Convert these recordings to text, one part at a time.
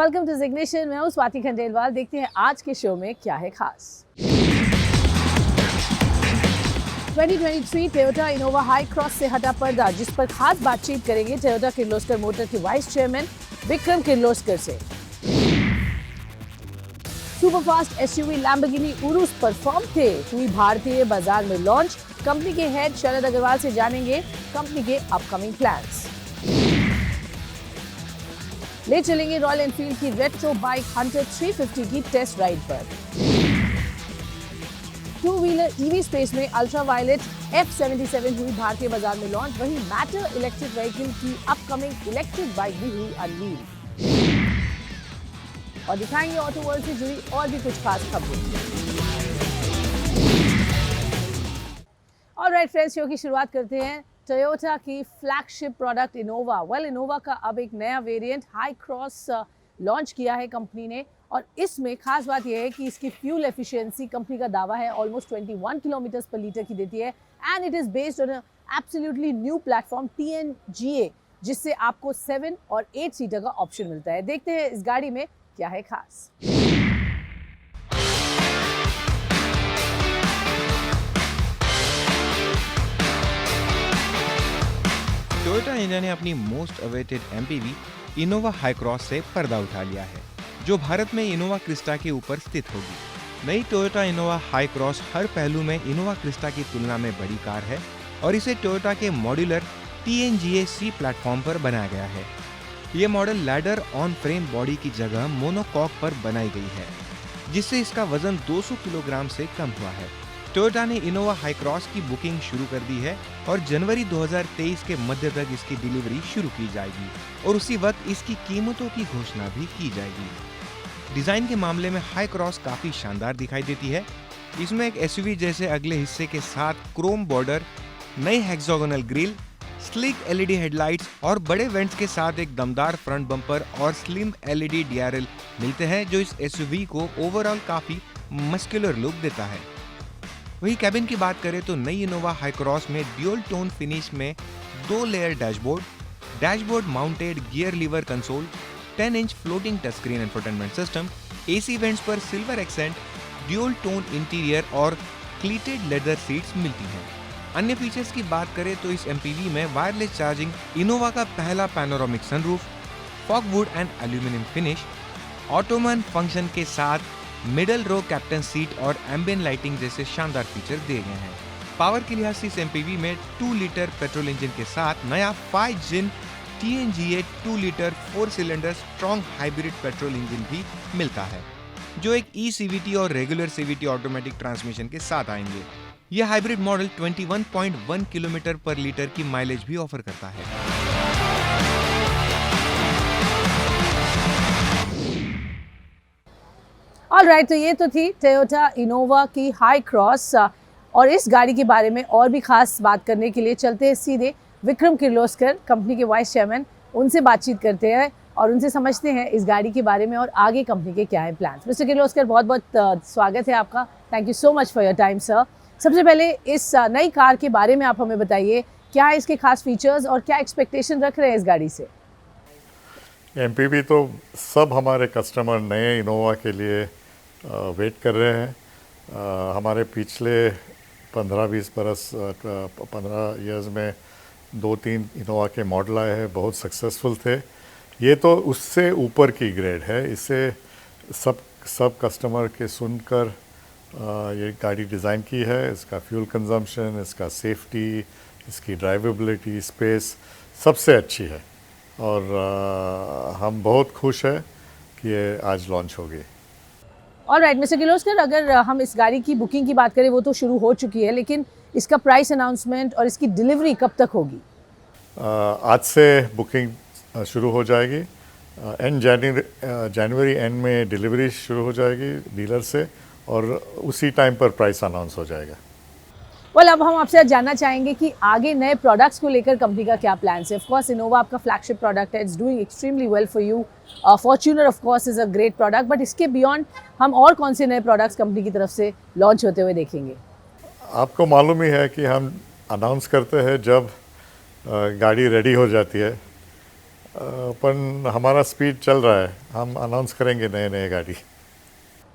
Welcome to ignition. मैं हूं स्वाति खंडेलवाल। देखते हैं आज के शो में क्या है खास। 2023 टोयोटा इनोवा हाई क्रॉस से हटा पर्दा, जिस पर खास बातचीत करेंगे टोयोटा किर्लोस्कर मोटर के वाइस चेयरमैन विक्रम किर्लोस्कर से। Superfast SUV Lamborghini Urs perform थे, हुई भारतीय बाजार में लॉन्च। कंपनी के हेड शरद अग्रवाल से जानेंगे कंपनी के अपकमिंग प्लान्स। ले चलेंगे रॉयल एनफील्ड की रेट्रो बाइक हंटर 350 की टेस्ट राइड पर। टू व्हीलर ईवी स्पेस में अल्ट्रावायलेट F77 हुई भारतीय बाजार में लॉन्च। वहीं मैटर इलेक्ट्रिक व्हीकल की अपकमिंग इलेक्ट्रिक बाइक भी हुई अनवील। और दिखाएंगे ऑटो वर्ल्ड से जुड़ी और भी कुछ खास खबरें। ऑलराइट फ्रेंड्स, शो की शुरुआत करते हैं टोयोटा की फ्लैगशिप प्रोडक्ट इनोवा। इनोवा का अब एक नया वेरिएंट हाई क्रॉस लॉन्च किया है कंपनी ने, और इसमें खास बात यह है कि इसकी फ्यूल एफिशिएंसी कंपनी का दावा है ऑलमोस्ट 21 किलोमीटर पर लीटर की देती है। And it is based on absolutely new platform TNGA, जिससे आपको 7 और 8 सीटर का ऑप्शन मिलता है। देखते हैं इस गाड़ी में क्या है खास। टोयोटा इंडिया ने अपनी most awaited MPV Innova high cross से पर्दा उठा लिया है, जो भारत में इनोवा क्रिस्टा के ऊपर स्थित होगी। नई टोयोटा इनोवा हाई क्रॉस हर पहलू में इनोवा क्रिस्टा की तुलना में बड़ी कार है और इसे टोयोटा के मॉड्यूलर TNGA-C प्लेटफॉर्म पर बनाया गया है। ये model ladder on frame body की जगह मोनोकॉक पर बनाई गई है, जिससे इसका वजन 200 किलोग्राम से कम हुआ है। टोयोटा ने इनोवा हाई क्रॉस की बुकिंग शुरू कर दी है और जनवरी 2023 के मध्य तक इसकी डिलीवरी शुरू की जाएगी और उसी वक्त इसकी कीमतों की घोषणा भी की जाएगी। डिजाइन के मामले में हाई क्रॉस काफी शानदार दिखाई देती है। इसमें एक SUV जैसे अगले हिस्से के साथ क्रोम बॉर्डर, नई hexagonal grille, slick LED headlights और बड़े वेंट्स के साथ एक दमदार फ्रंट बम्पर और स्लिम LED DRL मिलते हैं, जो इस SUV को ओवरऑल काफी मस्कुलर लुक देता है। वही कैबिन की बात करें तो नई इनोवा हाई क्रॉस में ड्यूल टोन फिनिश में 2 layer dashboard mounted gear lever console, 10 inch floating touch screen infotainment system, AC vents पर silver accent, dual tone interior और क्लीटेड लेदर सीट्स मिलती हैं। अन्य फीचर्स की बात करें तो इस MPV में वायरलेस चार्जिंग, इनोवा का पहला panoramic sunroof, fogwood and aluminium finish, ottoman function के साथ मिडल रो कैप्टन सीट और एम्बियंट लाइटिंग जैसे शानदार फीचर दिए गए हैं। पावर के लिहाज से इस MPV में 2 लीटर पेट्रोल इंजन के साथ नया 5 जिन TNGA 2 litre 4 cylinder strong hybrid petrol engine भी मिलता है, जो एक eCVT और रेगुलर CVT ऑटोमेटिक ट्रांसमिशन के साथ आएंगे। यह हाइब्रिड मॉडल 21.1 किलोमीटर पर लीटर की माइलेज भी ऑफर करता है। ऑलराइट, तो ये तो थी टोयोटा इनोवा की हाई क्रॉस। और इस गाड़ी के बारे में और भी खास बात करने के लिए चलते हैं सीधे विक्रम किर्लोस्कर, कंपनी के वाइस चेयरमैन। उनसे बातचीत करते हैं और उनसे समझते हैं इस गाड़ी के बारे में और आगे कंपनी के क्या है प्लान्स। मिस्टर किर्लोस्कर, बहुत बहुत स्वागत है आपका। Thank you so much for your time sir. सबसे पहले इस नई कार के बारे में आप हमें बताइए, क्या है इसके खास फीचर्स और क्या एक्सपेक्टेशन रख रहे हैं इस गाड़ी से? MPV तो सब हमारे कस्टमर नए इनोवा के लिए वेट कर रहे हैं। हमारे पिछले 15-20 बरस 15 इयर्स में 2-3 इनोवा के मॉडल आए हैं, बहुत सक्सेसफुल थे। ये तो उससे ऊपर की ग्रेड है। इसे सब कस्टमर के सुनकर ये गाड़ी डिज़ाइन की है। इसका फ्यूल कंजम्पशन, इसका सेफ्टी, इसकी ड्राइवेबिलिटी, स्पेस सबसे अच्छी है और हम बहुत खुश हैं कि ये आज लॉन्च होगी। ऑलराइट मिस्टर किर्लोस्कर, अगर हम इस गाड़ी की बुकिंग की बात करें, वो तो शुरू हो चुकी है, लेकिन इसका प्राइस अनाउंसमेंट और इसकी डिलीवरी कब तक होगी? आज से बुकिंग शुरू हो जाएगी। जनवरी एंड में डिलीवरी शुरू हो जाएगी डीलर से और उसी टाइम पर प्राइस अनाउंस हो जाएगा। अब हम आपसे जानना चाहेंगे कि आगे नए प्रोडक्ट्स को लेकर कंपनी का क्या प्लान है। ऑफ कोर्स इनोवा आपका फ्लैगशिप प्रोडक्ट है, it's doing extremely well for you. Fortuner of course is a great product, but इसके बियॉन्ड हम और कौन से नए प्रोडक्ट्स कंपनी की तरफ से लॉन्च होते हुए देखेंगे? आपको मालूम ही है कि हम अनाउंस करते हैं जब गाड़ी रेडी हो जाती है पण हमारा स्पीड चल रहा है, हम अनाउंस करेंगे नए नए गाड़ी।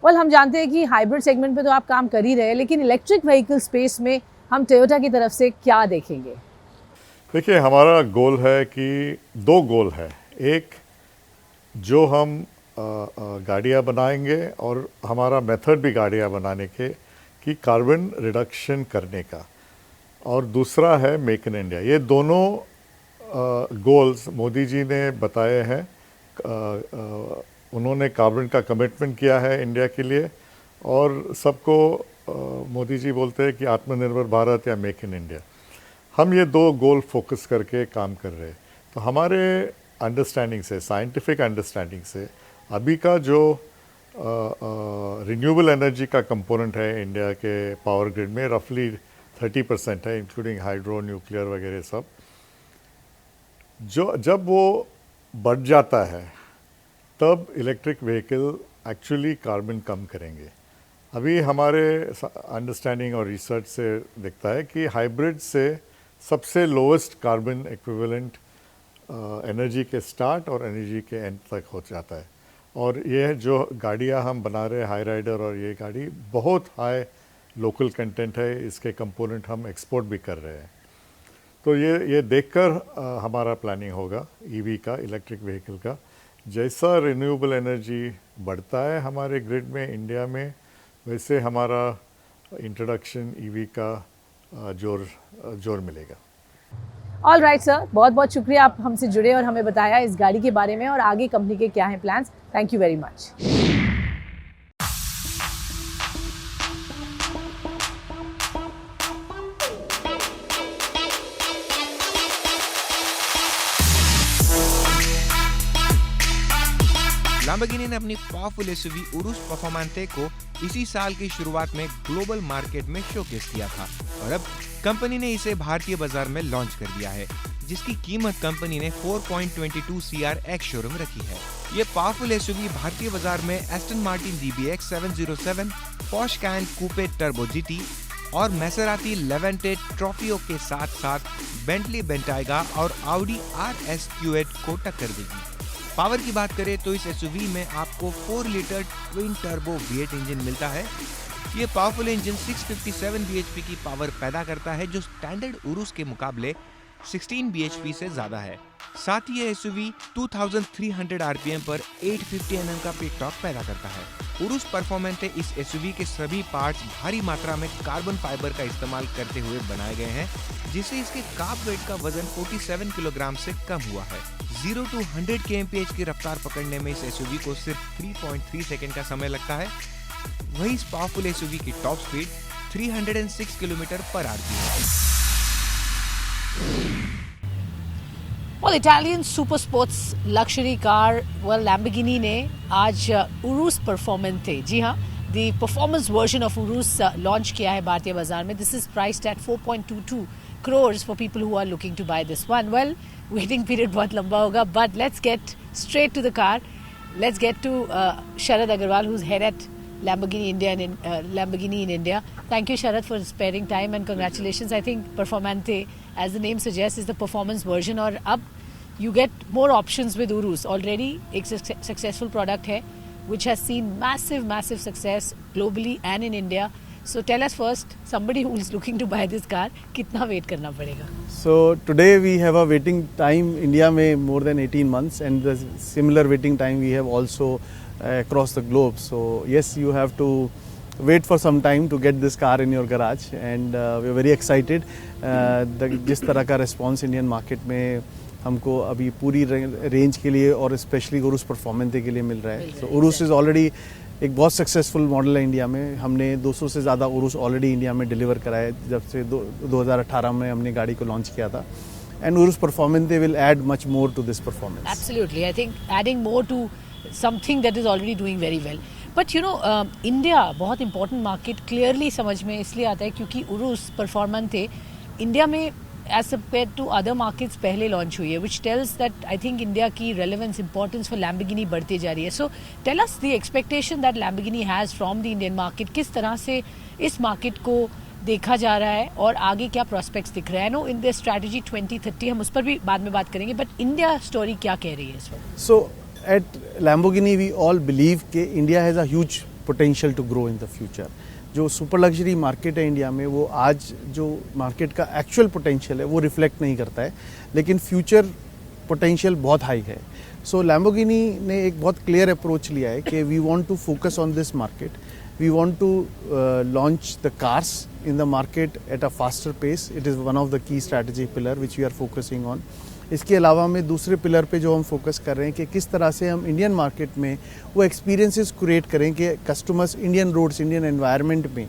वेल हम जानते हैं कि हाइब्रिड सेगमेंट पे तो आप काम कर ही रहे हैं, लेकिन इलेक्ट्रिक व्हीकल स्पेस में हम टोयोटा की तरफ से क्या देखेंगे? देखिए, हमारा गोल है कि 2 गोल है। एक, जो हम गाड़ियाँ बनाएंगे और हमारा मेथड भी गाड़ियाँ बनाने के कि कार्बन रिडक्शन करने का, और दूसरा है मेक इन इंडिया। ये दोनों गोल्स मोदी जी ने बताए हैं। उन्होंने कार्बन का कमिटमेंट किया है इंडिया के लिए, और सबको मोदी जी बोलते हैं कि आत्मनिर्भर भारत या मेक इन इंडिया। हम ये 2 गोल फोकस करके काम कर रहे हैं। तो हमारे अंडरस्टैंडिंग से, साइंटिफिक अंडरस्टैंडिंग से, अभी का जो रिन्यूएबल एनर्जी का कंपोनेंट है इंडिया के पावर ग्रिड में रफली 30% है, इंक्लूडिंग हाइड्रो, न्यूक्लियर वगैरह सब। जब वो बढ़ जाता है तब इलेक्ट्रिक व्हीकल एक्चुअली कार्बन कम करेंगे। अभी हमारे अंडरस्टैंडिंग और रिसर्च से दिखता है कि हाइब्रिड से सबसे लोवेस्ट कार्बन इक्विवेलेंट एनर्जी के स्टार्ट और एनर्जी के एंड तक हो जाता है। और ये जो गाड़ियाँ हम बना रहे हैं, हाई राइडर और ये गाड़ी, बहुत हाई लोकल कंटेंट है, इसके कंपोनेंट हम एक्सपोर्ट भी कर रहे हैं। तो ये देखकर हमारा प्लानिंग होगा ईवी का, इलेक्ट्रिक व्हीकल का। जैसा रिन्यूएबल एनर्जी बढ़ता है हमारे ग्रिड में इंडिया में, वैसे हमारा इंट्रोडक्शन ईवी का जोर मिलेगा। ऑल राइट सर, बहुत बहुत शुक्रिया आप हमसे जुड़े और हमें बताया इस गाड़ी के बारे में और आगे कंपनी के क्या हैं plans. Thank you very much. Lamborghini ने अपनी पावरफुल एसयूवी उरुस परफॉर्मेंटे को इसी साल की शुरुआत में ग्लोबल मार्केट में शोकेस किया था और अब कंपनी ने इसे भारतीय बाजार में लॉन्च कर दिया है, जिसकी कीमत कंपनी ने 4.22 CR एक्स शोरूम रखी है। ये पावरफुल एसयूवी भारतीय बाजार में एस्टन मार्टिन DBX 707, पोर्श कैयन कूपे टर्बो GT और मैसेराती लेवेंटे ट्रॉफियो के साथ साथ बेंटली बेंटाइगा और ऑडी RS Q8 को टक्कर देगी। पावर की बात करें तो इस एसयूवी में आपको 4 litre twin turbo V8 engine मिलता है। ये पावरफुल इंजन 657 bhp की पावर पैदा करता है, जो स्टैंडर्ड उरुस के मुकाबले 16 bhp से ज्यादा है। साथ ही ये एसयूवी 2300 RPM पर 850 Nm का पिक टॉर्क पैदा करता है। उरुस परफॉर्मेंटे इस एसयूवी के सभी पार्ट्स भारी मात्रा में कार्बन फाइबर का इस्तेमाल करते हुए बनाए गए हैं, जिससे इसके कार्ब वेट का वजन 47 किलोग्राम से कम हुआ है। 0 to 100 kmph की रफ्तार पकड़ने में इस एसयूवी को सिर्फ 3.3 सेकंड का समय लगता है। वही इस पावरफुल एसयूवी की टॉप स्पीड 306 किलोमीटर पर आती है। Well, Italian super sports luxury car, well, Lamborghini ने आज Urus Performante, जी हाँ, the performance version of Urus launch किया है भारतीय बाजार में. This is priced at 4.22 crores for people who are looking to buy this one. Well, waiting period बहुत लंबा होगा, but let's get straight to the car. Let's get to Sharad Agarwal, who's head at Lamborghini in India. Thank you, Sharad, for sparing time and congratulations. I think Performante, as the name suggests, is the performance version. और अब you get more options with Urus. Already एक successful product है, which has seen massive success globally and in India. So tell us first, somebody who is looking to buy this car, कितना wait करना पड़ेगा? So today we have a waiting time India में more than 18 months, and the similar waiting time we have also across the globe. So yes, you have to wait for some time to get this car in your garage, and we are very excited. जिस तरह का response Indian market में हमको अभी पूरी range के लिए और स्पेशली उरुस परफॉर्मेंटे के लिए मिल रहा है. So उरुस इज़ ऑलरेडी एक बहुत सक्सेसफुल मॉडल है इंडिया में. हमने 200 से ज़्यादा उरुस ऑलरेडी इंडिया में डिलीवर करा है जब से 2018 में हमने गाड़ी को लॉन्च किया था. And Urus Performante will add much more to this performance. Absolutely, I think adding more to something that is already doing very well. But you know, India बहुत important market clearly समझ में इसलिए आता है क्योंकि Urs परफॉर्मेंटे India में as compared to other markets पहले launch हुई है, which tells that I think India की relevance, importance for Lamborghini बढ़ती जा रही है. So tell us the expectation that Lamborghini has from the Indian market. किस तरह से इस market को देखा जा रहा है और आगे क्या प्रोस्पेक्ट्स दिख रहे हैं? नो इन द स्ट्रैटेजी 2030 हम उस पर भी बाद में बात करेंगे, बट इंडिया स्टोरी क्या कह रही है इस वक्त? So at Lamborghini we all believe कि India has a huge potential to grow in the future. जो सुपर लग्जरी मार्केट है इंडिया में, वो आज जो मार्केट का एक्चुअल पोटेंशियल है वो रिफ्लेक्ट नहीं करता है, लेकिन फ्यूचर पोटेंशियल बहुत हाई है. सो Lamborghini ने एक बहुत क्लियर अप्रोच लिया है कि we want to focus on this market. We want to launch the cars in the market at a faster pace. It is one of the key strategy pillar which we are focusing on. इसके अलावा में दूसरे pillar पे जो हम focus कर रहे हैं कि किस तरह से हम इंडियन मार्केट में वो एक्सपीरियंसेस क्रिएट करें कि customers Indian roads, Indian environment में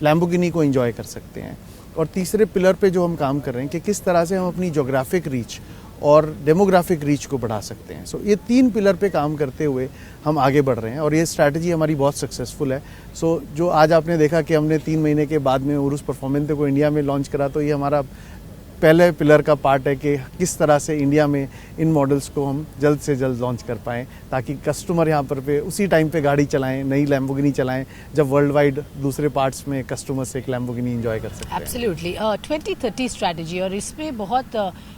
Lamborghini को एंजॉय कर सकते हैं. और तीसरे पिलर पे जो हम काम कर रहे हैं कि किस तरह से हम अपनी जोग्राफिक रीच और डेमोग्राफिक रीच को बढ़ा सकते हैं. सो ये 3 पिलर पे काम करते हुए हम आगे बढ़ रहे हैं और ये स्ट्रैटेजी हमारी बहुत सक्सेसफुल है. सो जो आज आपने देखा कि हमने 3 महीने के बाद में उरुस परफॉर्मेंते को इंडिया में लॉन्च करा, तो ये हमारा पहले पिलर का पार्ट है कि किस तरह से इंडिया में इन मॉडल्स को हम जल्द से जल्द लॉन्च कर पाएँ ताकि कस्टमर यहाँ पर पे उसी टाइम पे गाड़ी चलाएं, नई Lamborghini चलाएं जब वर्ल्ड वाइड दूसरे पार्ट्स में कस्टमर्स एक Lamborghini एंजॉय कर सकते हैं. एब्सोल्युटली. 2030 स्ट्रैटेजी, और इसमें बहुत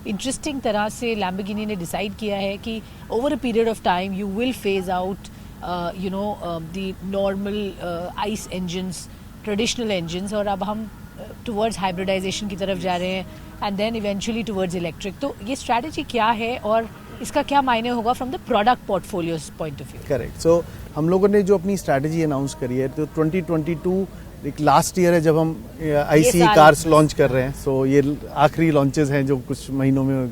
इंटरेस्टिंग तरह से Lamborghini ने डिसाइड किया है कि over a period of time you will phase out the normal ice engines, traditional engines, और अब हम टुवर्ड्स हाइब्रिडाइजेशन की तरफ जा रहे हैं and then eventually towards electric. तो ये स्ट्रैटेजी क्या है और इसका क्या मायने होगा from the product portfolio point of view? Correct. So हम लोगों ने जो अपनी स्ट्रैटेजी अनाउंस करी है, तो 2022 एक लास्ट ईयर है जब हम ICE कार्स लॉन्च कर रहे हैं. सो ये आखिरी लॉन्चेस हैं जो कुछ महीनों में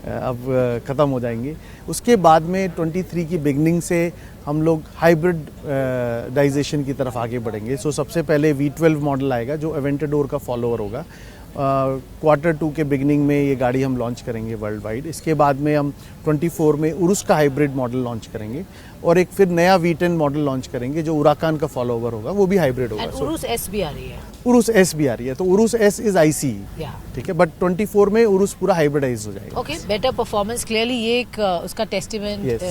अब ख़त्म हो जाएंगे. उसके बाद में 23 की बिगनिंग से हम लोग हाइब्रिडाइजेशन की तरफ आगे बढ़ेंगे. सो सबसे पहले V12 मॉडल आएगा जो एवेंटाडोर का फॉलोअर होगा. Q2 के बिगनिंग में ये गाड़ी हम लॉन्च करेंगे वर्ल्ड वाइड. इसके बाद में हम 24 में उरुस का हाइब्रिड मॉडल लॉन्च करेंगे और एक फिर नया V10 मॉडल लॉन्च करेंगे जो उराकान का फॉलोअर होगा, वो भी हाइब्रिड होगा. उरुस S भी आ रही है. उरुस S भी आ रही है. तो उरुस S इज ICE, ठीक है, बट 24 में उरुस पूरा हाइब्रिडाइज हो जाएगा. ओके, बेटर परफॉर्मेंस, क्लियरली ये एक उसका टेस्टिमेंट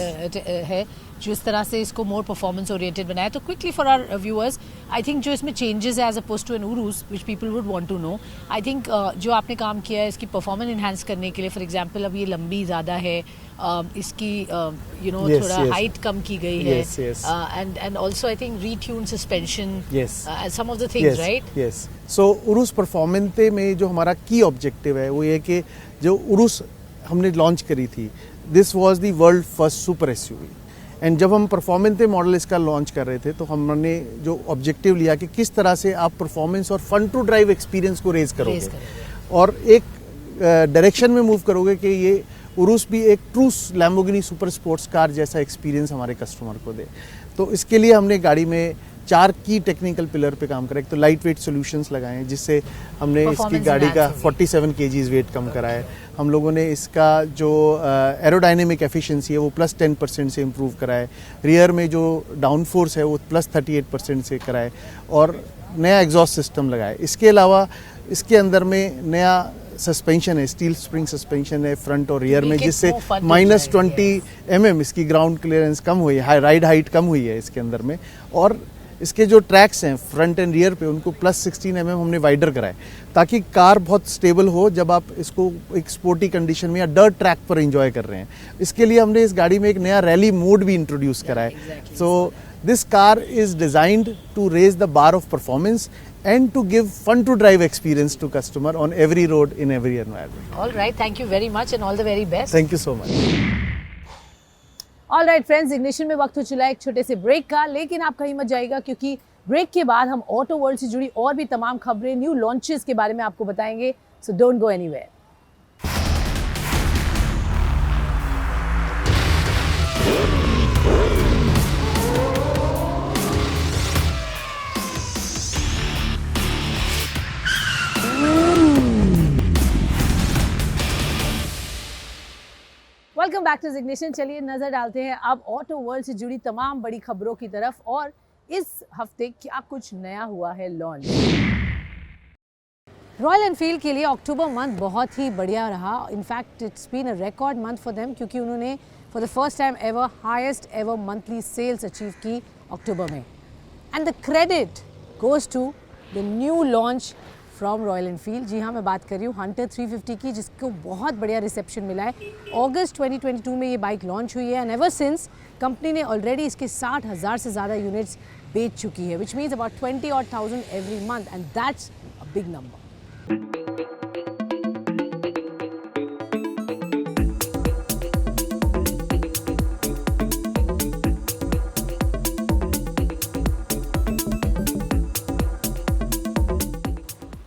है जो इस तरह से इसको मोर परफॉर्मेंस ओरिएंटेड बनाया. तो quickly for our viewers, I think जो इसमें चेंजेस है as oppose to an Urus which people would want to know, I think जो आपने काम किया है इसकी परफॉर्मेंस इन्हांस करने के लिए, फॉर एग्जांपल अब ये लंबी ज़्यादा है, इसकी थोड़ा हाइट कम की गई है, and also I think retune suspension, some of the things, right? Yes. So Urus Performante में जो हमारा की ऑब्जेक्टिव है वो ये कि जो उरुस हमने लॉन्च करी थी, this was the world first super SUV. And जब हम परफॉर्मेंते मॉडल इसका लॉन्च कर रहे थे तो हमने जो ऑब्जेक्टिव लिया कि किस तरह से आप परफॉर्मेंस और फन टू ड्राइव एक्सपीरियंस को रेज करोगे और एक डायरेक्शन में मूव करोगे कि ये उरुस भी एक true Lamborghini super sports car जैसा एक्सपीरियंस हमारे कस्टमर को दे. तो इसके लिए हमने गाड़ी में 4 की टेक्निकल पिलर पे काम करा. एक तो लाइट वेट सॉल्यूशंस लगाए हैं जिससे हमने इसकी गाड़ी का 47 kgs वेट कम करा है. हम लोगों ने इसका जो एरोडायनेमिक एफिशिएंसी है वो +10% से इम्प्रूव करा है. रियर में जो डाउन फोर्स है वो +38% से करा है और नया एग्जॉस्ट सिस्टम लगाया है. इसके अलावा इसके अंदर में नया सस्पेंशन है, स्टील स्प्रिंग सस्पेंशन है फ्रंट और रियर में, जिससे -20 mm इसकी ग्राउंड क्लियरेंस कम हुई है, राइड हाइट कम हुई है इसके अंदर में. और इसके जो ट्रैक्स हैं फ्रंट एंड रियर पे उनको +16 mm हमने वाइडर कराए ताकि कार बहुत स्टेबल हो जब आप इसको एक स्पोर्टी कंडीशन में या डर्ट ट्रैक पर एंजॉय कर रहे हैं. इसके लिए हमने इस गाड़ी में एक नया रैली मोड भी इंट्रोड्यूस करा है. So this car is designed to raise the bar of performance and to give fun to drive experience to customer on every road in every environment. All right, thank you very much and all the very best. Thank you so much. All right friends, ignition में वक्त हो चला है एक छोटे से break का, लेकिन आप कहीं मत जाइएगा क्योंकि ब्रेक के बाद हम ऑटो वर्ल्ड से जुड़ी और भी तमाम खबरें, न्यू लॉन्चेस के बारे में आपको बताएंगे. So don't go anywhere. Welcome back to ignition. चलिए नजर डालते हैं अब ऑटो वर्ल्ड से जुड़ी तमाम बड़ी खबरों की तरफ, और इस हफ्ते क्या कुछ नया हुआ है लॉन्च. रॉयल एनफील्ड के लिए अक्टूबर मंथ बहुत ही बढ़िया रहा. In fact it's been a record month for them क्योंकि उन्होंने for the first time ever highest ever monthly sales achieve की अक्टूबर में. And the credit goes to the new launch from Royal Enfield. जी हाँ, मैं बात कर रही हूँ हंटर 350 की, जिसको बहुत बढ़िया रिसेप्शन मिला है। अगस्त 2022 में ये बाइक लॉन्च हुई है एंड एवर सिंस कंपनी ने ऑलरेडी इसके 60,000 से ज़्यादा यूनिट्स बेच चुकी है, which means about 20,000 every month and that's a big number.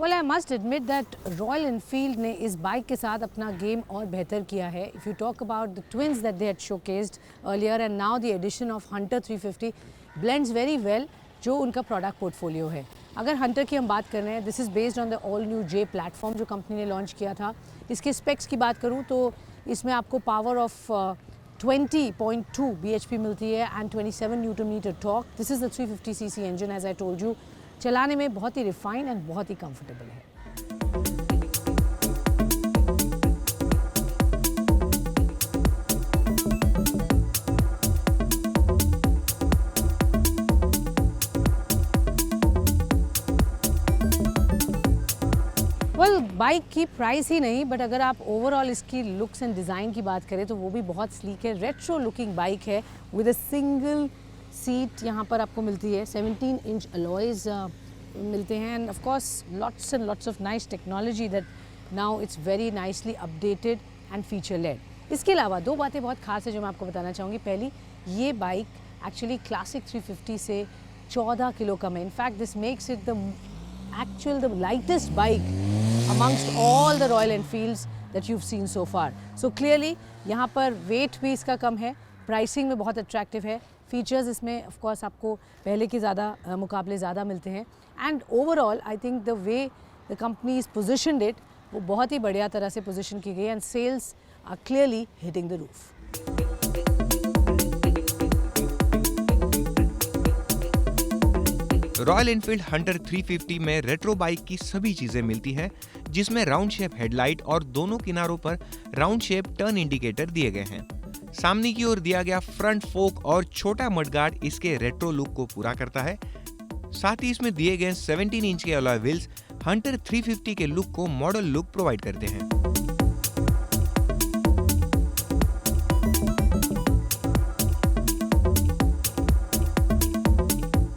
Well, I must admit that Royal Enfield ने इस बाइक के साथ अपना गेम और बेहतर किया है. If you talk about the twins that they had showcased earlier and now the addition of Hunter 350 blends very well जो उनका प्रोडक्ट पोर्टफोलियो है. अगर हंटर की हम बात कर रहे हैं, this is based on the all new J platform जो कंपनी ने लॉन्च किया था. इसके स्पेक्स की बात करूँ तो इसमें आपको पावर ऑफ 20.2 bhp मिलती है and 27 newton meter torque. This is the 350cc engine as I told you. चलाने में बहुत ही रिफाइन एंड बहुत ही कंफर्टेबल है. बाइक की प्राइस ही नहीं, बट अगर आप ओवरऑल इसकी लुक्स एंड डिज़ाइन की बात करें तो वो भी बहुत स्लीक है. रेट्रो लुकिंग बाइक है विद अ सिंगल सीट यहाँ पर आपको मिलती है. 17 इंच अलॉयज मिलते हैं and of course lots of nice technology that now it's very nicely updated and feature led. इसके अलावा दो बातें बहुत खास है जो मैं आपको बताना चाहूँगी. पहली, ये बाइक एक्चुअली क्लासिक 350 से 14 किलो कम है. In fact this makes it the lightest bike amongst all the Royal Enfields that you've seen so far. So clearly यहाँ पर weight भी इसका कम है, pricing में बहुत attractive है, features इसमें of course आपको पहले के ज़्यादा मुकाबले ज़्यादा मिलते हैं and overall I think the way the company is positioned it वो बहुत ही बढ़िया तरह से position की गई and sales are clearly hitting the roof. Royal Enfield Hunter 350 में रेट्रो बाइक की सभी चीजें मिलती हैं, जिसमें राउंड शेप हेडलाइट और दोनों किनारों पर राउंड शेप टर्न इंडिकेटर दिए गए हैं. सामने की ओर दिया गया फ्रंट फोक और छोटा मडगार्ड इसके रेट्रो लुक को पूरा करता है. साथ ही इसमें दिए गए 17 इंच के अलॉय व्हील्स हंटर 350 के लुक को मॉडल लुक प्रोवाइड करते हैं.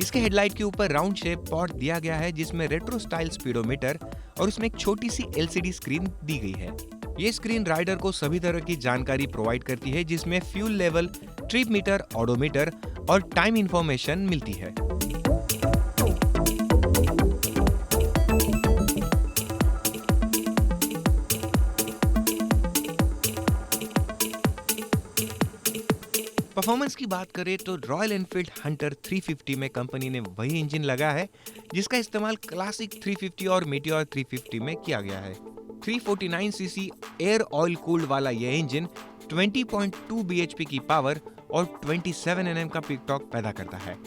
इसके हेडलाइट के ऊपर राउंड शेप पॉट दिया गया है, जिसमें रेट्रो स्टाइल स्पीडोमीटर और उसमें एक छोटी सी LCD स्क्रीन दी गई है. ये स्क्रीन राइडर को सभी तरह की जानकारी प्रोवाइड करती है, जिसमें fuel level, trip meter, odometer और टाइम इंफॉर्मेशन मिलती है. परफॉर्मेंस की बात करें तो रॉयल एनफील्ड हंटर 350 में कंपनी ने वही इंजन लगा है जिसका इस्तेमाल क्लासिक 350 और मीटियोर 350 में किया गया है. 349cc एयर ऑयल कूल्ड वाला यह इंजन 20.2 bhp की पावर और 27 Nm का पीक टॉर्क पैदा करता है.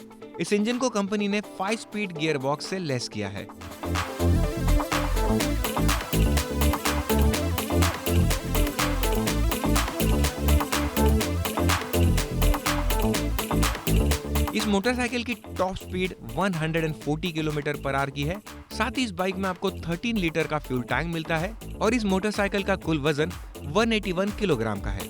इस इंजन को कंपनी ने 5 स्पीड गियर बॉक्स से लेस किया है. इस मोटरसाइकिल की top speed 140 kilometre per hour की है. साथ ही इस बाइक में आपको 13 लीटर का फ्यूल टैंक मिलता है और इस मोटरसाइकिल का कुल वजन 181 किलोग्राम का है.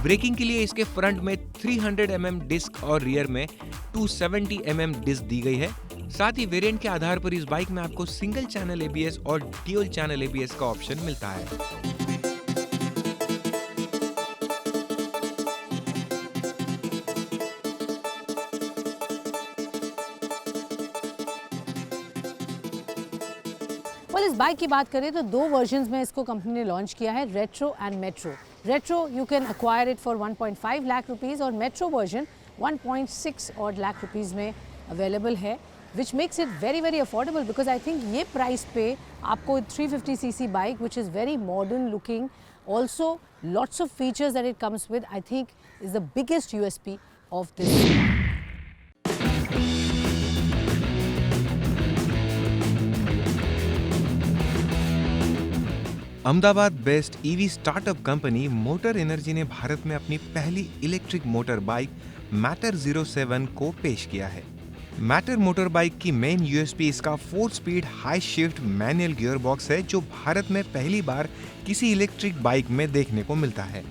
ब्रेकिंग के लिए इसके फ्रंट में 300 mm डिस्क और रियर में 270 mm डिस्क दी गई है. साथ ही वेरिएंट के आधार पर इस बाइक में आपको सिंगल चैनल ABS और ड्यूल चैनल ABS का ऑप्शन मिलता है. इस बाइक की बात करें तो दो वर्जन्स में इसको कंपनी ने लॉन्च किया है, retro and metro. Retro you can acquire it for 1.5 lakh rupees और मेट्रो वर्जन 1.6 और लाख रुपीज़ में अवेलेबल है, which makes it very very affordable because I think ये प्राइस पे आपको 350cc bike which is very modern looking, also lots of features that it comes with, I think is the biggest USP of this. Ahmedabad based EV startup company motor energy ने भारत में अपनी पहली electric motor bike matter 07 को पेश किया है। Matter motor bike की main USP इसका 4 speed high shift manual gear box है, जो भारत में पहली बार किसी इलेक्ट्रिक बाइक में देखने को मिलता है।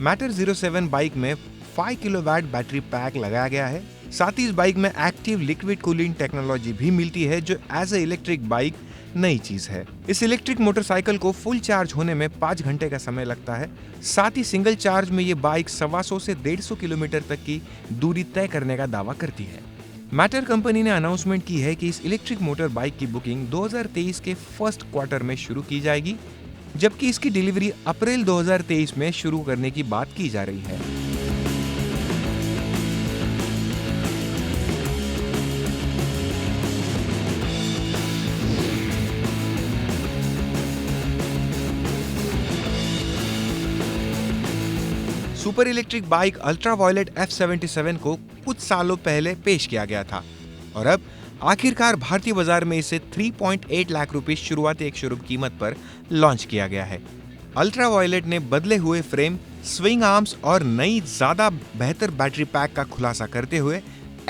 मैटर 07 बाइक में 5 किलोवाट बैटरी पैक लगाया गया है। साथ ही इस बाइक में एक्टिव लिक्विड कूलिंग टेक्नोलॉजी भी मिलती है, जो एज ए इलेक्ट्रिक बाइक नई चीज है। इस इलेक्ट्रिक मोटरसाइकिल को फुल चार्ज होने में 5 घंटे का समय लगता है। साथ ही सिंगल चार्ज में ये बाइक 125 से 150 किलोमीटर तक की दूरी तय करने का दावा करती है। मैटर कंपनी ने अनाउंसमेंट की है कि इस इलेक्ट्रिक मोटर बाइक की बुकिंग 2023 के फर्स्ट क्वार्टर में शुरू की जाएगी, जबकि इसकी डिलीवरी अप्रैल 2023 में शुरू करने की बात की जा रही है। Super electric bike ultraviolet F77 को कुछ सालों पहले पेश किया गया था और अब आखिरकार भारतीय बाजार में इसे 3.8 लाख रुपए शुरुआती एक शुरू कीमत पर लॉन्च किया गया है। अल्ट्रावायलेट ने बदले हुए फ्रेम, स्विंग आर्म्स और नई ज्यादा बेहतर बैटरी पैक का खुलासा करते हुए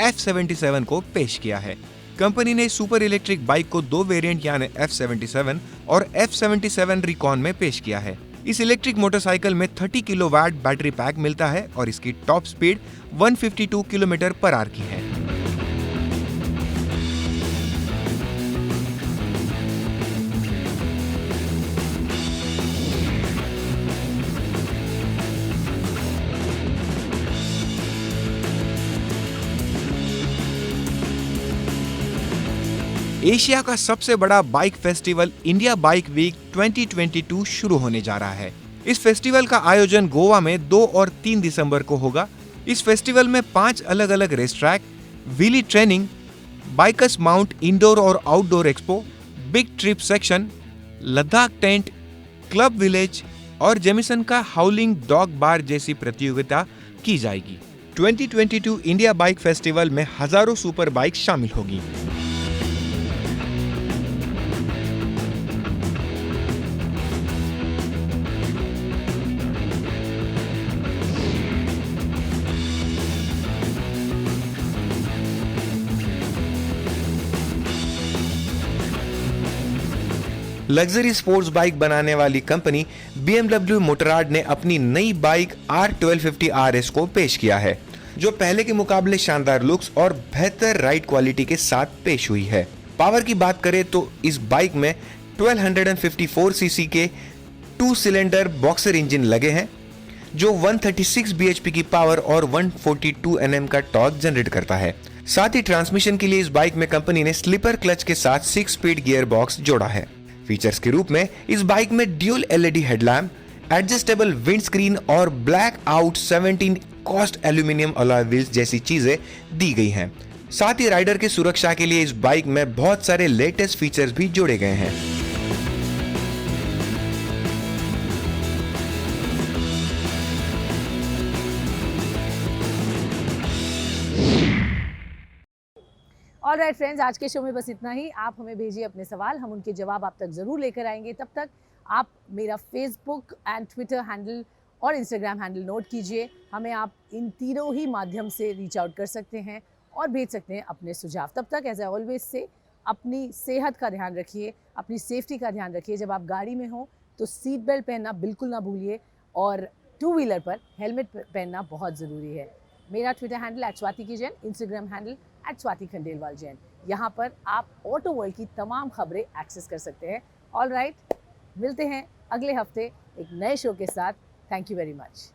F77 को पेश किया है। कंपनी ने सुपर इलेक्ट्रिक बाइक को 2 वेरिएंट यानी F77 और F77 रिकॉन में पेश किया है। इस इलेक्ट्रिक मोटरसाइकिल में 30 किलोवाट बैटरी पैक मिलता है और इसकी top speed 152 kilometre per hour की है। एशिया का सबसे बड़ा bike festival India bike week 2022 शुरू होने जा रहा है। इस फेस्टिवल का आयोजन गोवा में 2 और 3 दिसंबर को होगा। इस फेस्टिवल में 5 अलग अलग race track, wheelie training, bikers mount indoor और outdoor expo, big trip section, Ladakh tent, club village और जेमिसन का हाउलिंग डॉग बार जैसी प्रतियोगिता की जाएगी। 2022 इंडिया बाइक फेस्टिवल में हजारों सुपर बाइक शामिल होगी। लग्जरी स्पोर्ट्स बाइक बनाने वाली कंपनी BMW मोटराड ने अपनी नई बाइक R1250 RS को पेश किया है, जो पहले के मुकाबले शानदार लुक्स और बेहतर राइड क्वालिटी के साथ पेश हुई है। पावर की बात करें तो इस बाइक में 1254 सीसी के 2 सिलेंडर बॉक्सर इंजन लगे हैं, जो 136 bhp की पावर और 142 Nm का टॉर्क जनरेट करता है। साथ ही ट्रांसमिशन के लिए इस बाइक में कंपनी ने स्लीपर क्लच के साथ 6 स्पीड गियर बॉक्स जोड़ा है। फीचर्स के रूप में इस बाइक में dual LED headlamp, adjustable wind screen और black out 17 cast aluminium alloy wheels जैसी चीजें दी गई हैं। साथ ही राइडर की सुरक्षा के लिए इस बाइक में बहुत सारे लेटेस्ट फीचर्स भी जोड़े गए हैं। ऑलराइट फ्रेंड्स, आज के शो में बस इतना ही। आप हमें भेजिए अपने सवाल, हम उनके जवाब आप तक ज़रूर लेकर आएंगे। तब तक आप मेरा फेसबुक एंड ट्विटर हैंडल और इंस्टाग्राम हैंडल नोट कीजिए। हमें आप इन तीनों ही माध्यम से रीच आउट कर सकते हैं और भेज सकते हैं अपने सुझाव। तब तक एज ए ऑलवेज से अपनी सेहत का ध्यान रखिए, अपनी सेफ्टी का ध्यान रखिए। जब आप गाड़ी में हो तो सीट बेल्ट पहनना बिल्कुल ना भूलिए और 2 व्हीलर पर हेलमेट पहनना बहुत ज़रूरी है। मेरा ट्विटर हैंडल @स्वाति की जैन, इंस्टाग्राम हैंडल @स्वाति खंडेलवाल जैन। यहाँ पर आप ऑटो वर्ल्ड की तमाम खबरें एक्सेस कर सकते हैं। ऑलराइट, मिलते हैं अगले हफ्ते एक नए शो के साथ। Thank you very much.